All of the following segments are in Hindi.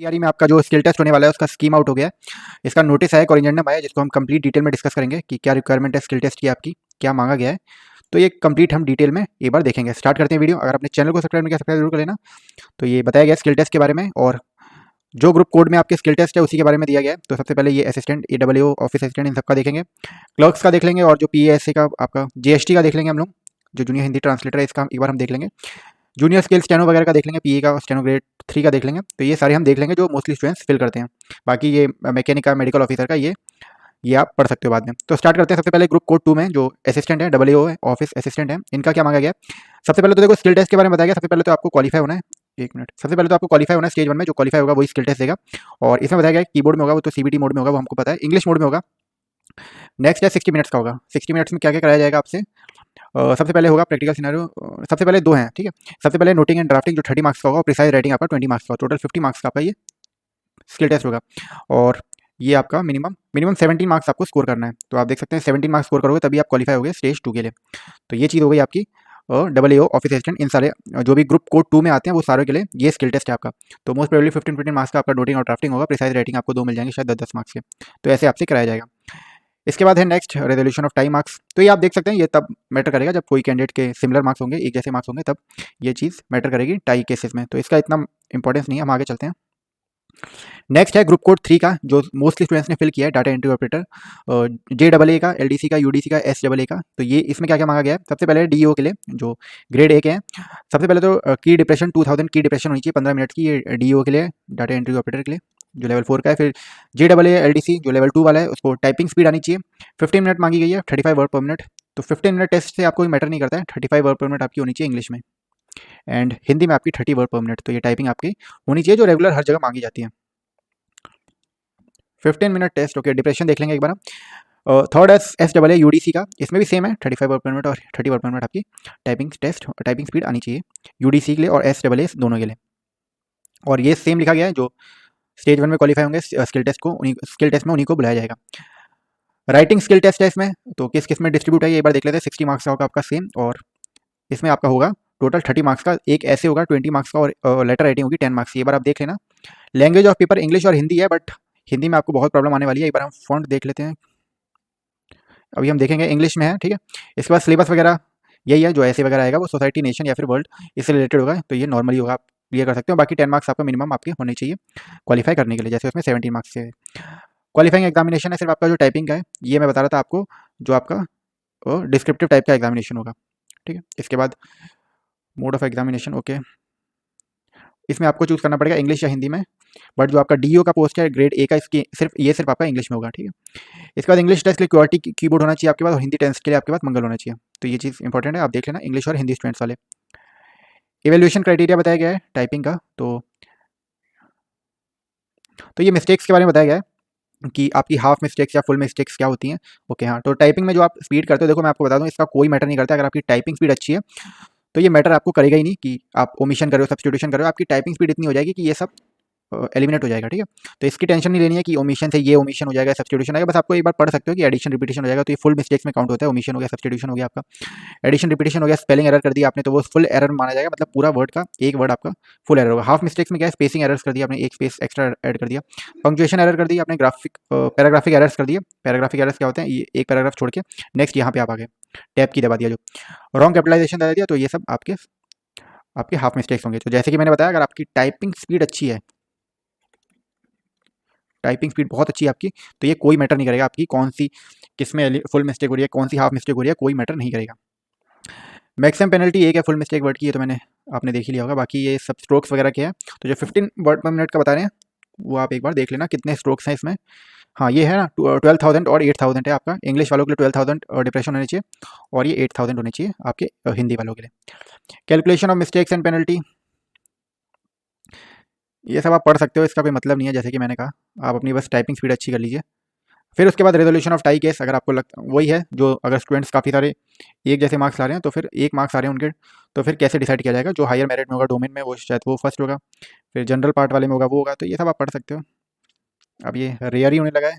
तैयारी में आपका जो स्किल टेस्ट होने वाला है उसका स्कीम आउट हो गया है। इसका नोटिस आया, कोरिजेंडम आया, जिसको हम कंप्लीट डिटेल में डिस्कस करेंगे कि क्या रिक्वायरमेंट है स्किल टेस्ट की, आपकी क्या मांगा गया है। तो ये कंप्लीट हम डिटेल में एक बार देखेंगे। स्टार्ट करते हैं वीडियो। अगर अपने चैनल को सब्सक्राइब नहीं किया, सब्सक्राइब जरूर कर लेना। तो ये बताया गया स्किल टेस्ट के बारे में, और जो ग्रुप कोड में आपके स्किल टेस्ट है उसी के बारे में दिया गया है। तो सबसे पहले ये असिस्टेंट, AWO ऑफिस असिस्टेंट, इन सबका देखेंगे। क्लर्क्स का देख लेंगे, और जो PASA का आपका GST का देख लेंगे हम लोग, जो जूनियर हिंदी ट्रांसलेटर है, इसका एक बार हम देख लेंगे। जूनियर स्किल स्टेनो वगैरह का देख लेंगे, PA का स्टेनो ग्रेड 3 का देख लेंगे। तो ये सारे हम देख लेंगे जो मोस्टली स्टूडेंट्स फिल करते हैं। बाकी ये मैकेनिक का, मेडिकल ऑफिसर का, ये आप पढ़ सकते हो बाद में। तो स्टार्ट करते हैं। सबसे पहले ग्रुप कोड 2 में जो असिस्टेंट है, WO है, ऑफिस असिस्टेंट है, इनका क्या मांगा गया है। सबसे पहले तो देखो स्किल टेस्ट के बारे में बताया गया। सबसे पहले तो आपको क्वालीफाई होना है। एक मिनट। सबसे पहले तो आपको क्वालीफाई होना है स्टेज 1 में। जो क्वालीफाई होगा वही स्किल टेस्ट देगा। और इसमें बताया गया कीबोर्ड में होगा, वो तो CBT मोड में होगा, वो हमको पता है। इंग्लिश मोड में होगा। नेक्स्ट है 60 मिनट्स का होगा। 60 मिनट्स में क्या क्या कराया जाएगा आपसे। सबसे पहले होगा प्रैक्टिकल सिनेरियो। सबसे पहले दो हैं, ठीक है। सबसे पहले नोटिंग एंड ड्राफ्टिंग जो 30 मार्क्स का होगा, और प्रिसाइज राइटिंग आपका 20 मार्क्स का, टोटल 50 मार्क्स का आपका ये स्किल टेस्ट होगा। और ये आपका मिनिमम 17 मार्क्स आपको स्कोर करना है। तो आप देख सकते हैं 17 मार्क्स स्कोर करोगे तभी आप क्वालिफाई होगे स्टेज 2 के लिए। तो ये चीज़ हो गई आपकी। WO ऑफिस असिस्टेंट, इन सारे जो भी ग्रुप कोड 2 में आते हैं वो सारे के लिए ये स्किल टेस्ट है आपका। तो मोस्ट प्रोबेबली 15 मार्क्स का आपका नोटिंग और ड्राफ्टिंग होगा। प्रिसाइज राइटिंग आपको 2 मिल जाएंगे, शायद 10 मार्क्स के। तो ऐसे आपसे कराया जाएगा। इसके बाद है next resolution of tie marks. तो ये आप देख सकते हैं, ये तब मैटर करेगा जब कोई कैंडिडेट के सिमिलर मार्क्स होंगे, एक जैसे मार्क्स होंगे, तब ये चीज़ मैटर करेगी टाई केसेस में। तो इसका इतना इंपॉर्टेंस नहीं है, हम आगे चलते हैं। नेक्स्ट है ग्रुप कोड 3 का, जो मोस्टली स्टूडेंट्स ने फिल किया है, डाटा एंट्री ऑपरेटर, JAA का, LDC का, UDC का, SAA का। तो ये इसमें क्या क्या मांगा गया है। सबसे पहले DO के लिए जो ग्रेड 1 है। सबसे पहले तो की डिप्रेशन 2000 की डिप्रेशन होनी चाहिए 15 मिनट की, ये DO के लिए, डाटा एंट्री ऑपरेटर के लिए, जो लेवल 4 का है। फिर JAA LDC जो लेवल 2 वाला है, उसको टाइपिंग स्पीड आनी चाहिए। 15 मिनट मांगी गई है, 35 वर्ड पर मिनट। तो 15 मिनट टेस्ट से आपको मैटर नहीं करता है, 35 वर्ड पर मिनट आपकी होनी चाहिए इंग्लिश में, एंड हिंदी में आपकी 30 वर्ड पर मिनट। तो ये टाइपिंग आपकी होनी चाहिए, जो रेगुलर हर जगह मांगी जाती है। 15 मिनट टेस्ट, ओके। डिप्रेशन देख लेंगे एक बार हम। थर्ड SAA UDC का, इसमें भी सेम है, 35 वर्ड पर मिनट और 30 वर्ड पर मिनट आपकी टाइपिंग टेस्ट, टाइपिंग स्पीड आनी चाहिए UDC के लिए और SAA दोनों के लिए। और ये सेम लिखा गया है, जो स्टेज 1 में क्वालिफाई होंगे स्किल टेस्ट को, स्किल टेस्ट में उन्हीं को बुलाया जाएगा। राइटिंग स्किल टेस्ट है इसमें, तो किस किस में डिस्ट्रीब्यूट है ये एक बार देख लेते हैं। 60 मार्क्स का होगा आपका सेम, और इसमें आपका होगा टोटल 30 मार्क्स का। एक ऐसे होगा 20 मार्क्स का, और लेटर राइटिंग होगी 10 मार्क्स की। ये बार आप देख लेना। लैंग्वेज ऑफ पेपर इंग्लिश और हिंदी है, बट हिंदी में आपको बहुत प्रॉब्लम आने वाली है। एक बार हम फॉन्ट देख लेते हैं। अभी हम देखेंगे इंग्लिश में है, ठीक है। इसके बाद सिलेबस वगैरह यही है, जो ऐसे वगैरह आएगा वो सोसाइटी, नेशन या फिर वर्ल्ड, इससे रिलेटेड होगा। तो ये नॉर्मली होगा, आप क्लियर कर सकते हो। बाकी 10 मार्क्स आपका मिनिमम आपके होने चाहिए क्वालिफाई करने के लिए, जैसे उसमें 17 मार्क्स से। क्वालिफाइंग एग्जामिनेशन है सिर्फ आपका जो टाइपिंग का है, ये मैं बता रहा था आपको, जो आपका डिस्क्रिप्टिव टाइप का एग्जामिनेशन होगा, ठीक है। इसके बाद मोड ऑफ एग्जामिनेशन, ओके। इसमें आपको चूज करना पड़ेगा इंग्लिश या हिंदी में, बट जो आपका DO का पोस्ट है ग्रेड A का, इसकी सिर्फ आपका इंग्लिश में होगा, ठीक है। इसके बाद इंग्लिश टेस्ट के लिए QWERTY कीबोर्ड होना चाहिए आपके पास, और हिंदी टेस्ट के लिए आपके पास मंगल होना चाहिए। तो ये चीज़ इंपॉर्टेंट है, आप देख लेना इंग्लिश और हिंदी स्टूडेंट्स वाले। इवेल्यूएशन क्राइटेरिया बताया गया है टाइपिंग का। तो ये मिस्टेक्स के बारे में बताया गया है कि आपकी हाफ मिस्टेक्स या फुल मिस्टेक्स क्या होती हैं, ओके। हाँ, तो टाइपिंग में जो आप स्पीड करते हो, देखो मैं आपको बता दूं, इसका कोई मैटर नहीं करता। अगर आपकी टाइपिंग स्पीड अच्छी है तो ये मैटर आपको करेगा ही नहीं कि आप ओमिशन करो, सब्स्टिट्यूशन करो। आपकी टाइपिंग स्पीड इतनी हो जाएगी कि ये सब एलिमिनेट हो जाएगा, ठीक है। तो इसकी टेंशन नहीं लेनी है कि ओमिशन से ये ओमिशन हो जाएगा, सब्स्टिट्यूशन आएगा। बस आपको एक बार पढ़ सकते हो कि एडिशन रिपीटेशन हो जाएगा, तो ये फुल मिस्टेक्स में काउंट होता है। ओमिशन हो गया, सब्स्टिट्यूशन हो गया आपका, एडिशन रिपीटेशन हो गया, स्पेलिंग एरर कर दिया आपने, तो वो फुल एरर माना जाएगा। मतलब पूरा वर्ड का एक वर्ड आपका फुल एरर होगा। हाफ मिस्टेक्स में क्या है, स्पेसिंग एरर्स कर दिया आपने, एक स्पेस एक्स्ट्रा ऐड कर दिया, पंक्चुएशन एरर कर दी आपने, पैराग्राफिक एरर्स कर दिए। पैराग्राफिक एरर्स क्या होते हैं, ये एक पैराग्राफ छोड़ के नेक्स्ट यहाँ पे आप आगे टैब की दबा दिया, जो रॉन्ग कैपिटलाइजेशन दबा दिया, तो ये सब आपके आपके हाफ मिस्टेक्स होंगे। तो जैसे कि मैंने बताया, अगर आपकी टाइपिंग स्पीड अच्छी है, टाइपिंग स्पीड बहुत अच्छी है आपकी, तो ये कोई मैटर नहीं करेगा आपकी कौन सी, किस में फुल मिस्टेक हो रही है, कौन सी हाफ मिस्टेक हो रही है, कोई मैटर नहीं करेगा। मैक्सिमम पेनल्टी एक है फुल मिस्टेक वर्ड की, ये तो मैंने आपने देख ही लिया होगा। बाकी ये सब स्ट्रोक्स वगैरह क्या है, तो जो 15 वर्ड पर मिनट का बता रहे हैं वो आप एक बार देख लेना कितने स्ट्रोक्स हैं इसमें। हाँ, ये है ना 12,000 और 8,000 है आपका। इंग्लिश वालों के लिए 12,000 डिप्रेशन होने चाहिए, और ये 8,000 होने चाहिए आपके हिंदी वालों के लिए। Calculation of mistakes and penalty, ये सब आप पढ़ सकते हो, इसका कोई मतलब नहीं है। जैसे कि मैंने कहा, आप अपनी बस टाइपिंग स्पीड अच्छी कर लीजिए। फिर उसके बाद रेजोल्यूशन ऑफ टाई केस, अगर आपको लगता वही है, जो अगर स्टूडेंट्स काफ़ी सारे एक जैसे मार्क्स ला रहे हैं, तो फिर एक मार्क्स आ रहे हैं उनके, तो फिर कैसे डिसाइड किया जाएगा। जो हायर मेरिट में होगा डोमेन में, वो शायद वो फर्स्ट होगा, फिर जनरल पार्ट वाले में होगा वो होगा। तो ये सब आप पढ़ सकते हो। अब ये रेयर ही होने लगा है।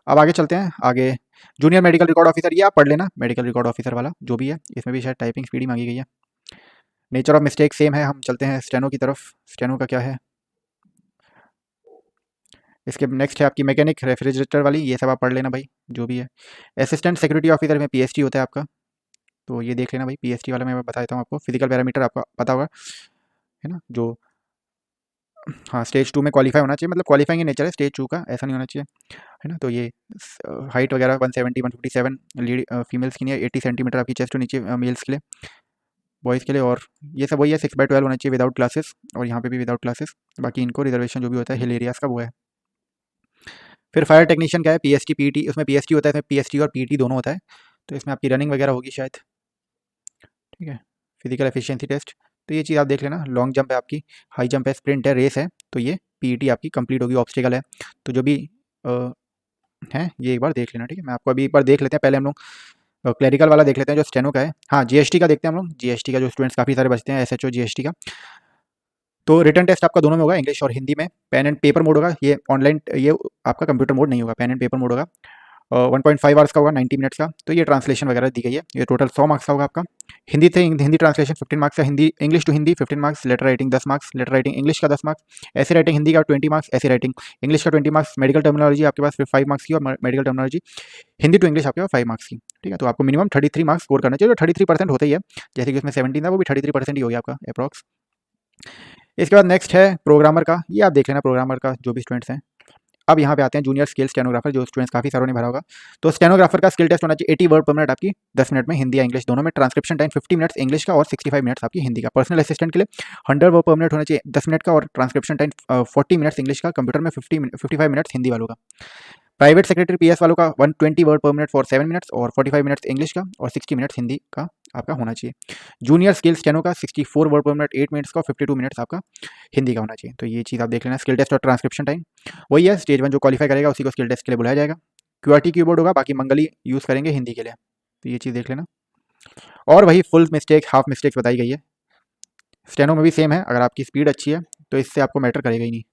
अब आगे चलते हैं। आगे जूनियर मेडिकल रिकॉर्ड ऑफिसर, ये आप पढ़ लेना, मेडिकल रिकॉर्ड ऑफिसर वाला जो भी है, इसमें भी शायद टाइपिंग स्पीड ही मांगी गई है। नेचर ऑफ मिस्टेक सेम है। हम चलते हैं स्टेनो की तरफ। स्टेनो का क्या है, इसके नेक्स्ट है आपकी मैकेनिक, रेफ्रिजरेटर वाली, ये सब आप पढ़ लेना भाई जो भी है। असिस्टेंट सिक्योरिटी ऑफिसर में पीएसटी होता है आपका, तो ये देख लेना भाई। पीएसटी वाला मैं बता देता हूँ आपको। फिजिकल पैरामीटर आपका पता होगा, है ना, जो हाँ स्टेज 2 में क्वालिफाई होना चाहिए, मतलब क्वालिफाइंग इन नेचर है स्टेज 2 का, ऐसा नहीं होना चाहिए, है ना। तो ये हाइट वगैरह 170 157 लीड फीमेल्स की नहीं है, 80 सेंटीमीटर आपकी चेस्ट नीचे मेल्स के लिए, बॉयज़ के लिए। और ये सब वही है, 6/12 होना चाहिए विदाउट क्लासेस, और यहाँ पे भी विदाउट क्लासेस। बाकी इनको रिजर्वेशन जो भी होता है हिल एरियाज़ का वो है। फिर फायर टेक्नीशियन का है पीएसटी पीईटी, उसमें पीएसटी होता है, इसमें पीएसटी और पीईटी दोनों होता है। तो इसमें आपकी रनिंग वगैरह होगी शायद, ठीक है। फिजिकल एफिशिएंसी टेस्ट, तो ये चीज़ आप देख लेना। लॉन्ग जंप है आपकी, हाई जंप है, स्प्रिंट है, रेस है, तो ये पीईटी आपकी कंप्लीट होगी। ऑब्स्टिकल है, तो जो भी है ये एक बार देख लेना, ठीक है। मैं आपको अभी एक बार देख लेते हैं, पहले हम लोग क्लरिकल वाला देख लेते हैं जो स्टेनो का है। हाँ जीएसटी का देखते हैं हम लोग, जीएसटी का जो स्टूडेंट्स काफ़ी सारे बचते हैं, एसएचओ जीएसटी का। तो रिटन टेस्ट आपका दोनों में होगा, इंग्लिश और हिंदी में। पेन एंड पेपर मोड होगा, ये ऑनलाइन, ये आपका कंप्यूटर मोड नहीं होगा, पेन एंड पेपर मोड होगा। 1.5 आवर्स का होगा, 90 मिनट्स का। तो ये ट्रांसलेशन वगैरह दी गई है, ये टोटल 100 मार्क्स का होगा आपका। हिंदी थे, हिंदी ट्रांसलेशन 15 मार्क्स का, Hindi English to Hindi 15 marks, letter writing 10 marks, letter writing English का 10 मार्क्स, ऐसे राइटिंग हिंदी का 20 मार्क्स, ऐसे राइटिंग इंग्लिश का 20 मार्क्स, मेडिकल टर्मिनोलॉजी आपके पास फिर 5 मार्क्स की, और medical terminology Hindi to English आपके पास 5 मार्क्स की, ठीक है। तो आपको मिनिमम 33 मार्क्स स्कोर करना चाहिए, जो 33% होता ही है, जैसे कि उसमें 17 था वो भी 33% ही हो गया आपका अप्रॉक्स। इसके बाद नेक्स्ट है प्रोग्रामर का, ये आप देख लेना प्रोग्रामर का जो भी स्टूडेंट्स हैं। अब यहाँ पे आते हैं जूनियर स्किल स्टेनोग्राफर, जो स्टूडेंट्स काफ़ी सारों ने भरा होगा। तो स्टेनोग्राफर का स्किल टेस्ट होना चाहिए 80 वर्ड पर मिनट आपकी, 10 मिनट में, हिंदी या इंग्लिश दोनों में। ट्रांसक्रिप्शन टाइम 50 मिनट्स इंग्लिश का और 65 मिनट्स आपकी हिंदी का। पर्सनल असिस्टेंट के लिए 100 वर्ड पर मिनट होना चाहिए, 10 मिनट का, और ट्रांसक्रिप्शन टाइम 40 मिनट्स इंग्लिश का, कंप्यूटर में 55 मिनट्स हिंदी वालों का। प्राइवेट सेक्रेटरी पीएस वालों का 120 वर्ड पर मिनट फॉर 7 मिनट्स, और 45 मिनट्स इंग्लिश का, और 60 मिनट्स हिंदी का आपका होना चाहिए। जूनियर स्किल स्टेनो का 64 वर्ड पर मिनट 8 मिनट्स का, 52 मिनट्स आपका हिंदी का होना चाहिए। तो ये चीज़ आप देख लेना। स्किल टेस्ट और ट्रांसक्रिप्शन टाइम वही है, स्टेज 1 जो क्वालिफाई करेगा उसी को स्किल टेस्ट के लिए बुलाया जाएगा। क्यूआरटी कीबोर्ड होगा, बाकी मंगली यूज़ करेंगे हिंदी के लिए, तो ये चीज़ देख लेना। और वही फुल मिस्टेक हाफ मिस्टेक्स बताई गई है, स्टेनो में भी सेम है। अगर आपकी स्पीड अच्छी है तो इससे आपको मैटर करेगा ही नहीं।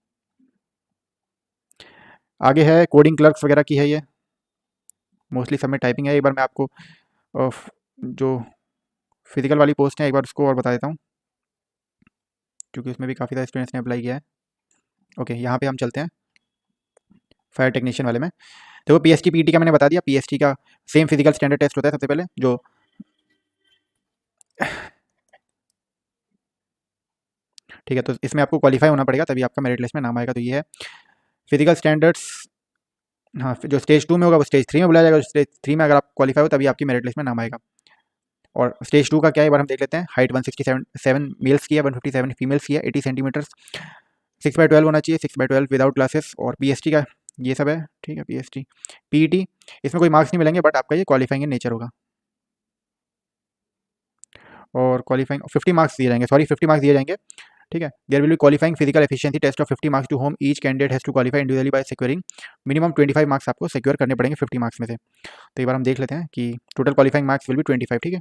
आगे है कोडिंग क्लर्क्स वगैरह की है, ये मोस्टली सब में टाइपिंग है। एक बार मैं आपको जो फिजिकल वाली पोस्ट है एक बार उसको और बता देता हूँ, क्योंकि उसमें भी काफ़ी सारे स्टूडेंट्स ने अप्लाई किया है। ओके, यहाँ पे हम चलते हैं फायर टेक्नीशियन वाले में। तो पीएसटी पीटी का मैंने बता दिया, पीएसटी का सेम फिजिकल स्टैंडर्ड टेस्ट होता है सबसे पहले, जो ठीक है। तो इसमें आपको क्वालिफाई होना पड़ेगा तभी आपका मेरिट लिस्ट में नाम आएगा। तो ये है फिजिकल स्टैंडर्ड्स। हाँ, जो स्टेज 2 में होगा वो स्टेज 3 में बुलाया जाएगा। स्टेज 3 में अगर आप क्वालिफाई हो तभी आपकी मेरिट लिस्ट में नाम आएगा। और स्टेज 2 का क्या है एक बार हम देख लेते हैं। हाइट 167 मेल्स की है, 157 फीमेल्स की है, 80 सेंटीमीटर्स, 6/12 होना चाहिए, 6/12 विदाउट क्लासेस। और पीएसटी का ये सब है, ठीक है। पीएसटी पीईटी इसमें कोई मार्क्स नहीं मिलेंगे, बट आपका ये क्वालिफाइंग इन नेचर होगा। और क्वालिफाइंग 50 मार्क्स दिए जाएंगे, सॉरी 50 मार्क्स दिए जाएंगे, ठीक है। There will be qualifying physical efficiency test of 50 marks to whom each candidate has to qualify individually by securing minimum 25 marks आपको सिक्योर करने पड़ेंगे 50 मार्क्स में से। तो एक बार हम देख लेते हैं कि total qualifying marks will be 25, ठीक है।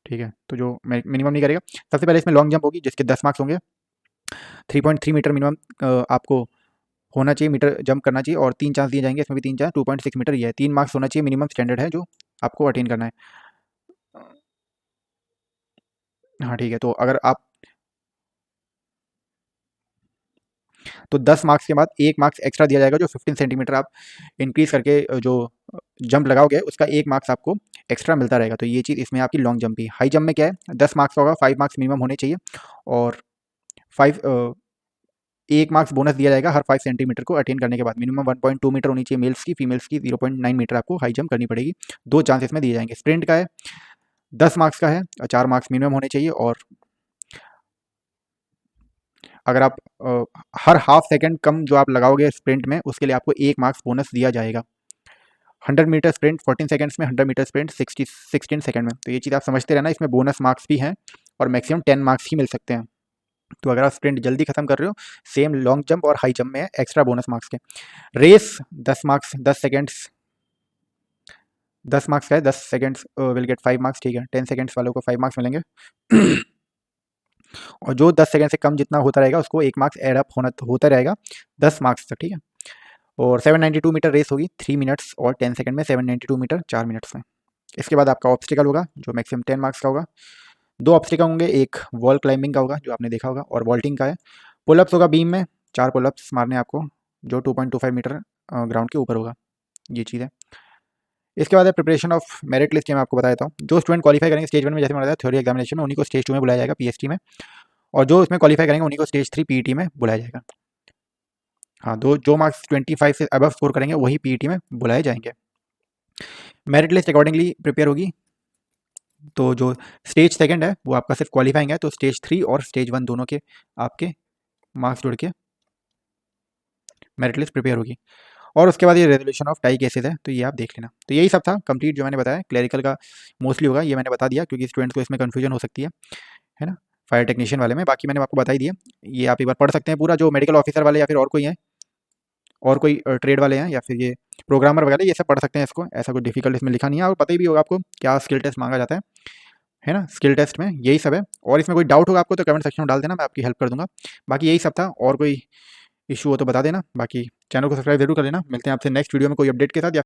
ठीक है, तो जो मिनिमम नहीं करेगा, सबसे पहले इसमें लॉन्ग जंप होगी जिसके 10 मार्क्स होंगे। 3.3 मीटर मिनिमम आपको होना चाहिए, मीटर जंप करना चाहिए, और 3 चांस दिए जाएंगे, इसमें भी 3 चांस, 2.6 मीटर ये है। 3 मार्क्स होना चाहिए, मिनिमम स्टैंडर्ड है जो आपको अटेन करना है। हाँ ठीक है, तो अगर आप तो 10 मार्क्स के बाद 1 मार्क्स एक्स्ट्रा दिया जाएगा, जो 15 सेंटीमीटर आप इंक्रीज करके जो जंप लगाओगे उसका 1 मार्क्स आपको एक्स्ट्रा मिलता रहेगा। तो ये चीज़ इसमें आपकी लॉन्ग जंप ही। हाई जंप में क्या है, 10 मार्क्स का होगा, 5 मार्क्स मिनिमम होने चाहिए, और 5 1 मार्क्स बोनस दिया जाएगा हर 5 सेंटीमीटर को अटेन करने के बाद। मिनिमम 1.2 मीटर होनी चाहिए मेल्स की, फीमेल्स की 0.9 मीटर आपको हाई जंप करनी पड़ेगी। 2 चांस इसमें दिए जाएंगे। स्प्रिंट का है 10 मार्क्स का है, 4 मार्क्स मिनिमम होने चाहिए, और अगर आप हर हाफ सेकंड कम जो आप लगाओगे स्प्रिंट में उसके लिए आपको 1 मार्क्स बोनस दिया जाएगा। 100 मीटर स्प्रिंट 14 सेकंड्स में, 100 मीटर स्प्रिंट 16 सेकंड में। तो ये चीज़ आप समझते रहना, इसमें बोनस मार्क्स भी हैं और मैक्सिमम 10 मार्क्स ही मिल सकते हैं। तो अगर आप स्प्रिंट जल्दी खत्म कर रहे हो, सेम लॉन्ग जंप और हाई जंप में एक्स्ट्रा बोनस मार्क्स के। रेस 10 मार्क्स 10 सेकंड्स, 10 मार्क्स का है, 10 सेकंड्स विल गेट 5 मार्क्स, ठीक है। 10 सेकंड्स वालों को 5 मार्क्स मिलेंगे। और जो 10 सेकंड से कम जितना होता रहेगा उसको 1 मार्क्स एड अप होता रहेगा 10 मार्क्स तक, ठीक है। और 792 मीटर रेस होगी 3 मिनट्स और 10 सेकंड में, 792 मीटर 4 मिनट्स में। इसके बाद आपका ऑब्स्टिकल होगा जो मैक्सिमम 10 मार्क्स का होगा। 2 ऑब्स्टिकल होंगे, एक वॉल क्लाइंबिंग का होगा जो आपने देखा होगा, और वॉल्टिंग का है। पुलअप्स होगा बीम में 4 पुलअप्स मारने आपको, जो 2.25 मीटर ग्राउंड के ऊपर होगा, ये चीज़ है। इसके बाद है प्रिपरेशन ऑफ मेरिट लिस्ट, मैं आपको बता देता हूँ। जो स्टूडेंट क्वालीफाई करेंगे स्टेज 1 में, जैसे मैंने बताया थ्योरी एग्जामिनेशन में, उन्हीं को स्टेज 2 में बुलाया जाएगा पीएसटी में, और जो उसमें क्वालीफाई करेंगे उन्हीं को स्टेज 3 पीईटी में बुलाया जाएगा। हाँ, जो मार्क्स 25 से अबव स्कोर करेंगे वही पीईटी में बुलाए जाएंगे। मेरिट लिस्ट अकॉर्डिंगली प्रिपेयर होगी। तो जो स्टेज 2 है वो आपका सिर्फ क्वालिफाइंग है, तो स्टेज 3 और स्टेज 1 दोनों के आपके मार्क्स जुड़ के मेरिट लिस्ट प्रिपेयर होगी। और उसके बाद ये रेजोल्यूशन ऑफ टाई केसेस है, तो ये आप देख लेना। तो यही सब था कंप्लीट जो मैंने बताया। क्लरिकल का मोस्टली होगा, ये मैंने बता दिया क्योंकि स्टूडेंट्स को इसमें कन्फ्यूजन हो सकती है ना, फायर टेक्नीशियन वाले में। बाकी मैंने आपको बता ही दिया, ये आप एक बार पढ़ सकते हैं पूरा। जो मेडिकल ऑफिसर वाले या फिर और कोई हैं, और कोई ट्रेड वाले हैं या फिर ये प्रोग्रामर वगैरह, ये सब पढ़ सकते हैं इसको। ऐसा कोई डिफिकल्ट इसमें लिखा नहीं है, और पता ही भी होगा आपको क्या स्किल टेस्ट मांगा जाता है ना। स्किल टेस्ट में यही सब है। और इसमें कोई डाउट होगा आपको तो कमेंट सेक्शन में डाल देना, मैं आपकी हेल्प कर दूंगा। बाकी यही सब था, और कोई इशू हो तो बता देना। बाकी चैनल को सब्सक्राइब जरूर कर लेना। मिलते हैं आपसे नेक्स्ट वीडियो में कोई अपडेट के साथ। या